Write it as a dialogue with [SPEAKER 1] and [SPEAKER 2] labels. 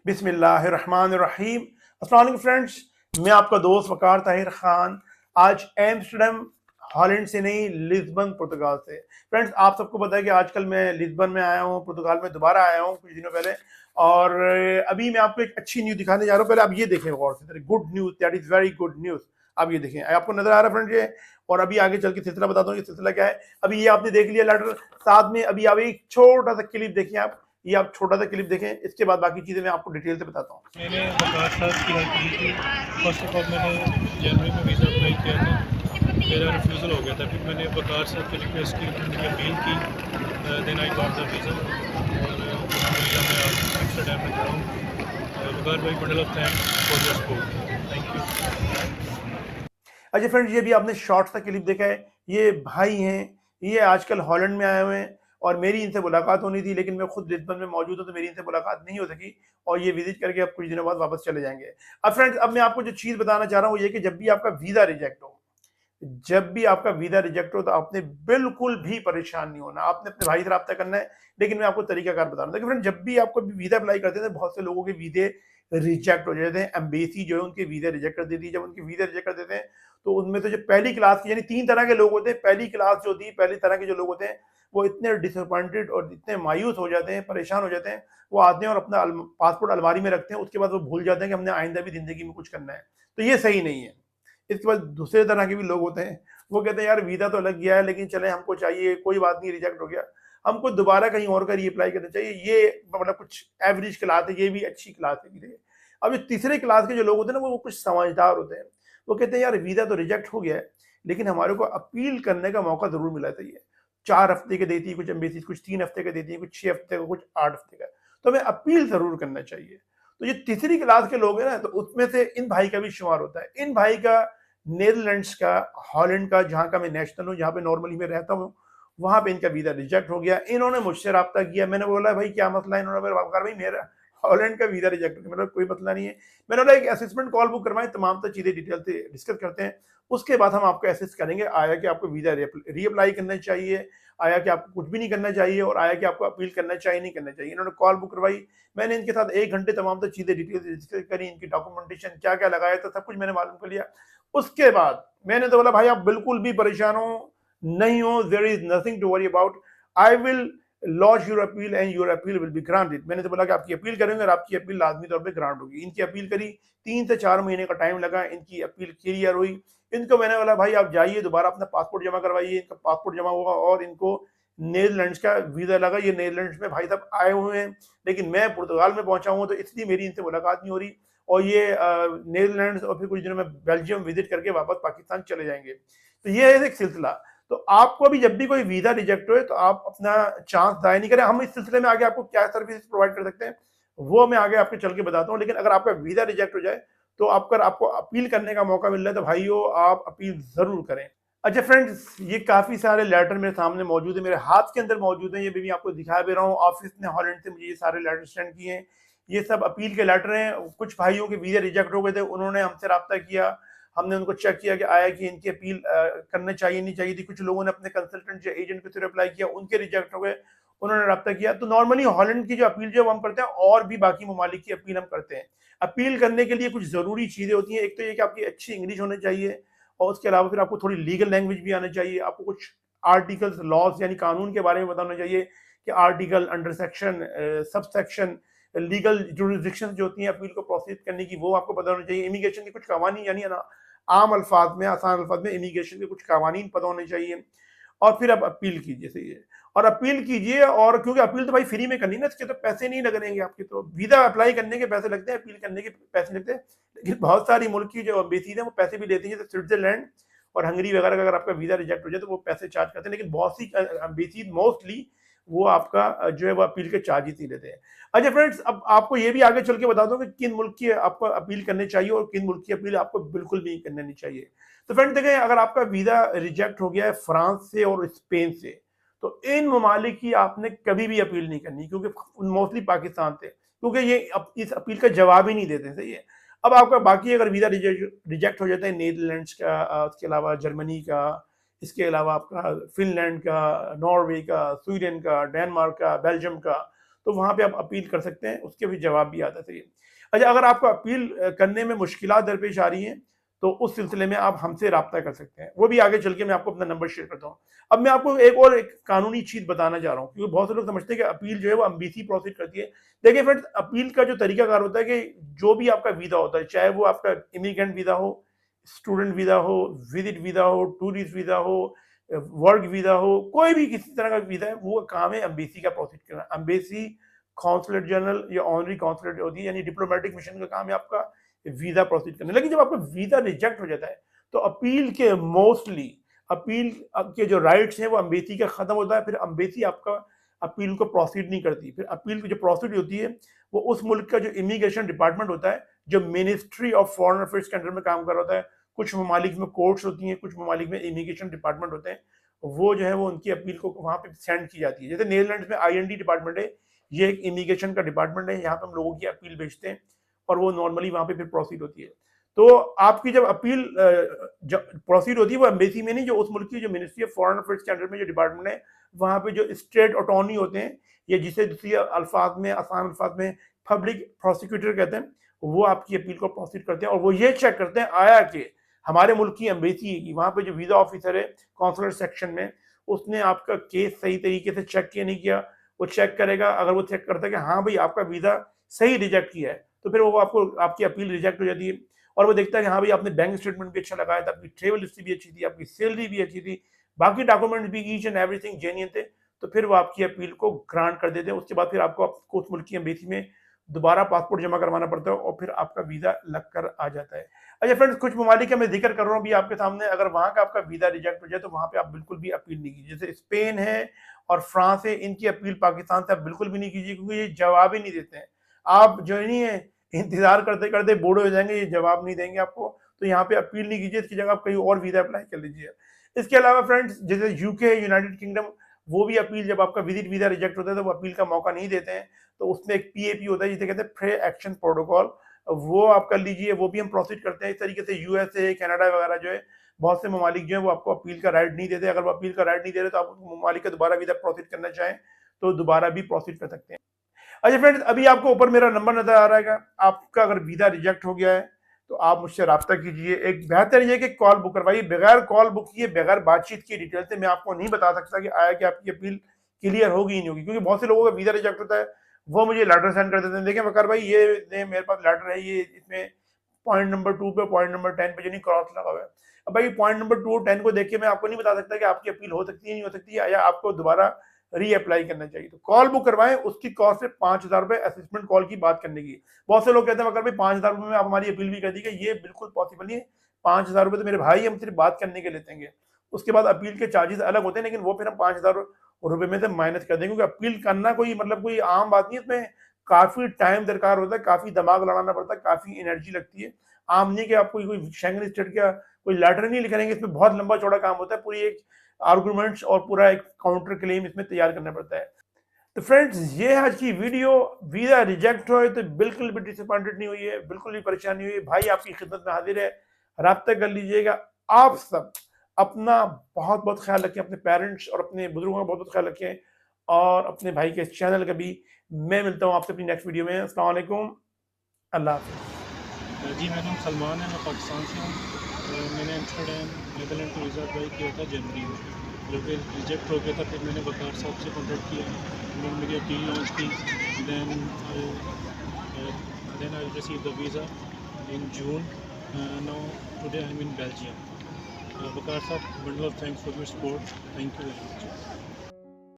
[SPEAKER 1] बिस्मिल्लाहिर्रहमानिर्रहीम। अस्सलाम वालेकुम फ्रेंड्स, मैं आपका दोस्त वकार ताहिर खान। आज एम्स्टर्डम हॉलैंड से नहीं, लिस्बन पुर्तगाल से। फ्रेंड्स, आप सबको पता है कि आजकल मैं लिस्बन में आया हूँ, पुर्तगाल में दोबारा आया हूँ कुछ दिनों पहले। और अभी मैं आपको एक अच्छी न्यूज़ दिखाने जा रहा हूँ। पहले आप ये देखें गौर से, good news, that is very good news. आप ये देखें, आपको नजर आ रहा है फ्रेंड्स ये। और अभी आगे चल के सिलसिला बताता हूँ, ये सिलसिला क्या है। अभी ये आपने देख लिया लेटर, साथ में अभी आप एक छोटा सा क्लिप देखिए। आप ये आप छोटा सा क्लिप देखें, इसके बाद बाकी चीज़ें मैं आपको डिटेल से बताता हूँ।
[SPEAKER 2] मैंने वकार साहब की हेल्प की थी। फर्स्ट ऑफ ऑल मैंने जनवरी में वीज़ा अप्लाई किया था, मेरा रिफ्यूज़ल हो गया था। फिर मैंने वकार साहब की रिक्वेस्ट की, उनकी अपील की, then I got the visa. और वीज़ा मैं आज एम्स्टर्डम में खड़ा हूँ। वकार भाई, bundle of thanks for your support, thank you.
[SPEAKER 1] अच्छा फ्रेंड्स, ये भी आपने शॉर्ट सा क्लिप देखा है। ये भाई हैं, ये आजकल हॉलैंड में आए हुए हैं और मेरी इनसे मुलाकात होनी थी, लेकिन मैं खुद लिस्बन में मौजूद हूँ तो मेरी इनसे मुलाकात नहीं हो सकी। और ये विजिट करके अब कुछ दिनों बाद वापस चले जाएंगे। अब फ्रेंड्स, अब मैं आपको जो चीज़ बताना चाह रहा हूँ वो ये कि जब भी आपका वीज़ा रिजेक्ट हो, जब भी आपका वीज़ा रिजेक्ट हो तो आपने बिल्कुल भी परेशान नहीं होना। आपने अपने भाई से रब्ता करना है। लेकिन मैं आपको तरीकाकार बता रहा हूँ। देखिए फ्रेंड, जब भी आपको वीज़ा अप्लाई करते हैं तो बहुत से लोगों के वीज़े रिजेक्ट हो जाते हैं। एम्बेसी जो है उनके वीज़ा रिजेक्ट कर देती है। जब उनके वीज़ा रिजेक्ट कर देते हैं तो उनमें तो जो पहली क्लास की, यानी 3 तरह के लोग होते हैं। पहली क्लास जो होती है, पहली तरह के जो लोग होते हैं, वो इतने डिसअपॉइंटेड और इतने मायूस हो जाते हैं, परेशान हो जाते हैं। वो आते हैं और अपना पासपोर्ट अलमारी में रखते हैं। उसके बाद वो भूल जाते हैं कि हमने आइंदा भी ज़िंदगी में कुछ करना है। तो ये सही नहीं है। इसके बाद दूसरे तरह के भी लोग होते हैं। वो कहते हैं यार वीज़ा तो लग गया है, लेकिन चले हमको चाहिए, कोई बात नहीं, रिजेक्ट हो गया, हमको दोबारा कहीं और का रीअप्लाई करना चाहिए। ये मतलब कुछ एवरेज क्लास है, ये भी अच्छी क्लास है देखिए। अब जो तीसरे क्लास के जो लोग होते हैं ना, वो कुछ समझदार होते हैं। वो कहते हैं यार वीज़ा तो रिजेक्ट हो गया है, लेकिन हमारे को अपील करने का मौका ज़रूर मिला चाहिए। 4 हफ्ते का देती है कुछ एम्बेसी, कुछ 3 हफ्ते का देती है, कुछ 6 हफ्ते का, कुछ 8 हफ्ते का। तो हमें अपील ज़रूर करना चाहिए। तो ये तीसरी क्लास के लोग हैं ना, तो उसमें से इन भाई का भी शुमार होता है। इन भाई का नीदरलैंड्स का, हॉलैंड का, जहाँ का मैं नेशनल हूँ, जहाँ पे नॉर्मली मैं रहता हूँ, वहाँ पे इनका वीज़ा रिजेक्ट हो गया। इन्होंने मुझसे रब्ता किया। मैंने बोला भाई क्या मसला है? इन्होंने बोला भाई मेरा हॉलैंड का वीज़ा रिजेक्ट हो गया। मतलब कोई मसला नहीं है। मैंने बोला एक असेसमेंट कॉल बुक करवाएं, तमाम तो चीज़ें डिटेल से डिस्कस करते हैं। उसके बाद हम आपको असेस करेंगे, आया कि आपको वीज़ा रीअप्लाई करना चाहिए, आया कि आपको कुछ भी नहीं करना चाहिए, और आया कि आपको अपील करना चाहिए नहीं करना चाहिए। इन्होंने कॉल बुक करवाई। मैंने इनके साथ 1 घंटे तमाम तो चीज़ें डिटेल से डिस्कस करी। इनकी डॉक्यूमेंटेशन क्या क्या लगाया था, सब कुछ मैंने मालूम कर लिया। उसके बाद मैंने तो बोला भाई आप बिल्कुल भी परेशान हो नहीं हो, there is nothing to worry about, I will launch your appeal and your appeal will be granted. मैंने तो बोला कि आपकी अपील करेंगे और आपकी अपील लाजमी तौर पे ग्रांट होगी। इनकी अपील करी, 3 से 4 महीने का टाइम लगा, इनकी अपील क्लियर हुई। इनको मैंने बोला भाई आप जाइए, दोबारा अपना पासपोर्ट जमा करवाइए। इनका पासपोर्ट जमा हुआ और इनको नीदरलैंड्स का वीजा लगा। ये नीदरलैंड्स में भाई साहब आए हुए हैं, लेकिन मैं पुर्तगाल में पहुंचा हूँ, तो इसलिए मेरी इनसे मुलाकात नहीं हो रही। और ये नीदरलैंड्स और फिर कुछ दिनों में बेल्जियम विजिट करके वापस पाकिस्तान चले जाएंगे। तो ये है एक सिलसिला। तो आपको भी जब भी कोई वीजा रिजेक्ट हो तो आप अपना चांस जाया नहीं करें। हम इस सिलसिले में आगे आपको क्या सर्विस प्रोवाइड कर सकते हैं वो मैं आगे आपके चल के बताता हूँ। लेकिन अगर आपका वीजा रिजेक्ट हो जाए तो आपको अपील करने का मौका मिल रहा है, तो भाइयों आप अपील जरूर करें। अच्छा फ्रेंड्स, ये काफी सारे लेटर मेरे सामने मौजूद है, मेरे हाथ के अंदर मौजूद है। ये भी आपको दिखा भी रहा हूँ। ऑफिस ने हॉलैंड से मुझे ये सारे लेटर सेंड किए हैं। ये सब अपील के लेटर हैं। कुछ भाइयों के वीजा रिजेक्ट हो गए थे, उन्होंने हमसे रब्ता किया। हमने उनको चेक किया कि आया कि इनकी अपील करना चाहिए नहीं चाहिए थी। कुछ लोगों ने अपने कंसल्टेंट या एजेंट के थ्रू अप्लाई किया, उनके रिजेक्ट हो गए, उन्होंने रब्ता किया। तो नॉर्मली हॉलैंड की जो अपील जो हम करते हैं, और भी बाकी ममालिक की अपील हम करते हैं। अपील करने के लिए कुछ जरूरी चीजें होती हैं। एक तो ये कि आपकी अच्छी इंग्लिश होनी चाहिए, और उसके अलावा फिर आपको थोड़ी लीगल लैंग्वेज भी आना चाहिए। आपको कुछ आर्टिकल्स, लॉज यानी कानून के बारे में बताना चाहिए कि article, under section, sub section, legal jurisdiction जो होती हैं अपील को प्रोसेस करने की, वो आपको पता होना चाहिए। इमिग्रेशन के कुछ कवानीन, यानी ना आम अल्फाज में, आसान अल्फाज में इमिग्रेशन के कुछ कवानीन पता होने चाहिए। और फिर आप अपील कीजिए, सही है। और अपील कीजिए, और क्योंकि अपील तो भाई फ्री में करनी है ना, इसके तो पैसे नहीं लगेंगे आपके। तो वीजा अप्लाई करने के पैसे लगते हैं, अपील करने के पैसे लगते हैं। लेकिन बहुत सारी मुल्क की जो एम्बेसीज है वो पैसे भी लेती है, जैसे स्विट्जरलैंड और हंगरी वगैरह का अगर आपका वीजा रिजेक्ट हो जाए तो वो पैसे चार्ज करते हैं। लेकिन बहुत सी एम्बेसीज मोस्टली वो आपका जो है वो अपील के चार्जेस ही लेते हैं। अच्छा फ्रेंड्स, अब आपको ये भी आगे चल के बता दूं कि किन मुल्क की आपको अपील करनी चाहिए और किन मुल्क की अपील आपको बिल्कुल भी करनी नहीं चाहिए। तो फ्रेंड्स देखें, अगर आपका वीजा रिजेक्ट हो गया है फ्रांस से और स्पेन से, तो इन ममालिक की आपने कभी भी अपील नहीं करनी, क्योंकि मोस्टली पाकिस्तान से, क्योंकि ये इस अपील का जवाब ही नहीं देते। सही है। अब आपका बाकी अगर वीजा रिजेक्ट हो जाता है नीदरलैंड्स का, उसके अलावा जर्मनी का, इसके अलावा आपका फिनलैंड का, नॉर्वे का, स्वीडन का, डेनमार्क का, बेल्जियम का, तो वहाँ पे आप अपील कर सकते हैं, उसके भी जवाब भी आता है। अच्छा, अगर आपको अपील करने में मुश्किलात दरपेश आ रही हैं, तो उस सिलसिले में आप हमसे राब्ता कर सकते हैं, वो भी आगे चल के मैं आपको अपना नंबर शेयर करता हूँ। अब मैं आपको एक कानूनी चीज़ बताना चाह रहा हूँ, क्योंकि बहुत से लोग समझते हैं कि अपील जो है वो अम्बेसी प्रोसीड करती है। देखिए फ्रेंड्स, अपील का जो तरीकाकार होता है कि जो भी आपका वीज़ा होता है, चाहे वो आपका इमिग्रेंट वीज़ा हो, स्टूडेंट वीज़ा हो, विजिट वीज़ा हो, टूरिस्ट वीज़ा हो, वर्क वीज़ा हो, कोई भी किसी तरह का वीज़ा है, वो काम है अम्बेसी का प्रोसीड करना। अम्बेसी, कॉन्सुलेट जनरल या ऑनरी कॉन्सुलेट होती है, यानी डिप्लोमेटिक मिशन का काम है आपका वीज़ा प्रोसीड करना। लेकिन जब आपका वीज़ा रिजेक्ट हो जाता है, तो अपील के मोस्टली अपील के जो राइट्स हैं वो अम्बेसी का खत्म होता है, फिर अम्बेसी आपका अपील को प्रोसीड नहीं करती। फिर अपील की जो प्रोसीड होती है वो उस मुल्क का जो इमिग्रेशन डिपार्टमेंट होता है, जो मिनिस्ट्री ऑफ फॉरेन अफेयर्स के अंडर में काम कर रहा होता है। कुछ ममालिक में कोर्ट्स होती हैं, कुछ ममालिक में इमिग्रेशन डिपार्टमेंट होते हैं, वो जो है वो उनकी अपील को वहाँ पे सेंड की जाती है। जैसे नीदरलैंड्स में IND डिपार्टमेंट है, ये एक इमिग्रेशन का डिपार्टमेंट है, यहाँ पे हम लोगों की अपील भेजते हैं और वो नॉर्मली वहाँ पे फिर प्रोसीड होती है। तो आपकी जब अपील प्रोसीड होती है, वो एम्बेसी में नहीं, जो उस मुल्क की जो मिनिस्ट्री ऑफ फॉरेन अफेयर्स के अंडर में जो डिपार्टमेंट है, वहाँ पे जो स्टेट अटॉर्नी होते हैं, या जिसे दूसरी अल्फाज में, आसान अल्फाज में पब्लिक प्रोसिक्यूटर कहते हैं, वो आपकी अपील को प्रोसीड करते हैं और वो ये चेक करते हैं आया कि हमारे मुल्क की एम्बेसी की वहाँ पे जो वीज़ा ऑफिसर है कॉन्सुलर सेक्शन में, उसने आपका केस सही तरीके से चेक किया नहीं किया। वो चेक करेगा, अगर वो चेक करता है कि हाँ भाई आपका वीज़ा सही रिजेक्ट किया है, तो फिर वो आपको आपकी अपील रिजेक्ट हो जाती है। और वो देखता है कि हाँ भाई आपने बैंक स्टेटमेंट भी अच्छा लगाया था, आपकी ट्रेवल हिस्ट्री भी अच्छी थी, आपकी सैलरी भी अच्छी थी, बाकी डॉक्यूमेंट भी ईच एंड एवरीथिंग जेन्युइन थे, तो फिर वो आपकी अपील को ग्रांट कर देते हैं। उसके बाद फिर आपको उस मुल्क की एम्बेसी में दोबारा पासपोर्ट जमा करवाना पड़ता है और फिर आपका वीज़ा लग कर आ जाता है। अच्छा फ्रेंड्स, कुछ ममालिक का मैं जिक्र कर रहा हूँ अभी आपके सामने, अगर वहाँ का आपका वीज़ा रिजेक्ट हो जाए तो वहाँ पे आप बिल्कुल भी अपील नहीं कीजिए। जैसे स्पेन है और फ्रांस है, इनकी अपील पाकिस्तान से आप बिल्कुल भी नहीं कीजिए, क्योंकि ये जवाब ही नहीं देते हैं। आप जो नहीं है, इंतजार करते करते बूढ़े हो जाएंगे, ये जवाब नहीं देंगे आपको, तो यहाँ पे अपील नहीं कीजिए, इसकी जगह आप कहीं और वीज़ा अप्लाई कर लीजिए। इसके अलावा फ्रेंड्स, जैसे यूके है, यूनाइटेड किंगडम, वो भी अपील, जब आपका विजिट वीज़ा रिजेक्ट होता है तो वो अपील का मौका नहीं देते हैं, तो उसमें एक PAP होता है जिसे कहते हैं प्रे एक्शन प्रोटोकॉल, वो आप कर लीजिए, वो भी हम प्रोसीड करते हैं। इस तरीके से USA, कनाडा वगैरह जो है, बहुत से ममालिक जो है वो आपको अपील का राइट नहीं देते। अगर वो अपील का राइट नहीं दे रहे तो आप उस ममालिक का दोबारा वीज़ा प्रोसीड करना चाहें तो दोबारा भी प्रोसीड कर सकते हैं। अच्छा फ्रेंड्स, अभी आपको ऊपर मेरा नंबर नजर आ रहा है, आपका अगर वीज़ा रिजेक्ट हो गया है तो आप मुझसे रब्ता कीजिए। एक बेहतर ये कि कॉल बुक करवाइए, बगैर कॉल बुक किए, बगैर बातचीत की डिटेल से मैं आपको नहीं बता सकता कि आया कि आपकी अपील क्लियर होगी नहीं होगी, क्योंकि बहुत से लोगों का वीज़ा रिजेक्ट होता है, वो मुझे लेटर सेंड कर देते हैं, देखें वकार भाई ये मेरे पास लेटर है, ये इसमें पॉइंट नंबर 2 पे, पॉइंट नंबर 10 पे जो नहीं क्रॉस लगा हुआ है। अब भाई पॉइंट नंबर 2 और 10 को देख के मैं आपको नहीं बता सकता कि आपकी अपील हो सकती है नहीं हो सकती है, या आपको दोबारा रीअप्लाई करना चाहिए। तो कॉल बुक करवाएं, उसकी कॉस्ट है 5,000 रुपए असिस्टेंट कॉल की बात करने की। बहुत से लोग कहते हैं मगर भाई 5,000 रुपए में आप हमारी अपील भी कर दी, ये बिल्कुल पॉसिबल नहीं है। 5,000 रुपए तो मेरे भाई हम सिर्फ बात करने के लेते हैं, उसके बाद अपील के चार्जेस अलग होते हैं, लेकिन वो फिर हम 5,000 रुपए में से माइनस कर देंगे, क्योंकि अपील करना कोई आम बात नहीं है, इसमें काफी टाइम दरकार होता है, काफी दिमाग लड़ाना पड़ता है, काफी एनर्जी लगती है। आम नहीं कि आप कोई शेंगन स्टेट का कोई लेटर नहीं लिखेंगे, इसमें बहुत लंबा चौड़ा काम होता है, पूरी एक आर्गुमेंट्स और पूरा एक काउंटर क्लेम इसमें तैयार करना पड़ता है। तो फ्रेंड्स, ये आज की वीडियो, वीज़ा रिजेक्ट हो तो बिल्कुल भी डिसअपॉइंटेड नहीं हुई है, बिल्कुल भी परेशानी हुई है, भाई आपकी खिदमत में हाजिर है, राब्ता कर लीजिएगा। आप सब अपना बहुत बहुत ख्याल रखें, अपने पेरेंट्स और अपने बुजुर्गों का बहुत बहुत ख्याल रखें, और अपने भाई के चैनल का भी। मैं मिलता हूँ आपसे अपनी नेक्स्ट वीडियो में। अस्सलाम वालेकुम, अल्लाह हाफ़िज़।
[SPEAKER 2] जी, मेरा नाम सलमान है, मैं पाकिस्तान से हूँ। मैंने एम्स्टर्डम नीदरलैंड का वीज़ा अप्लाई किया था जनवरी में, जो कि रिजेक्ट हो गया था। फिर मैंने वकार साहब से कॉन्टेक्ट किया, उन्होंने मेरी अपील लॉन्च की। Then I receive the visa in June. Now today I am in Belgium. Waqar साहब, bundle of thanks for your support, thank you very much.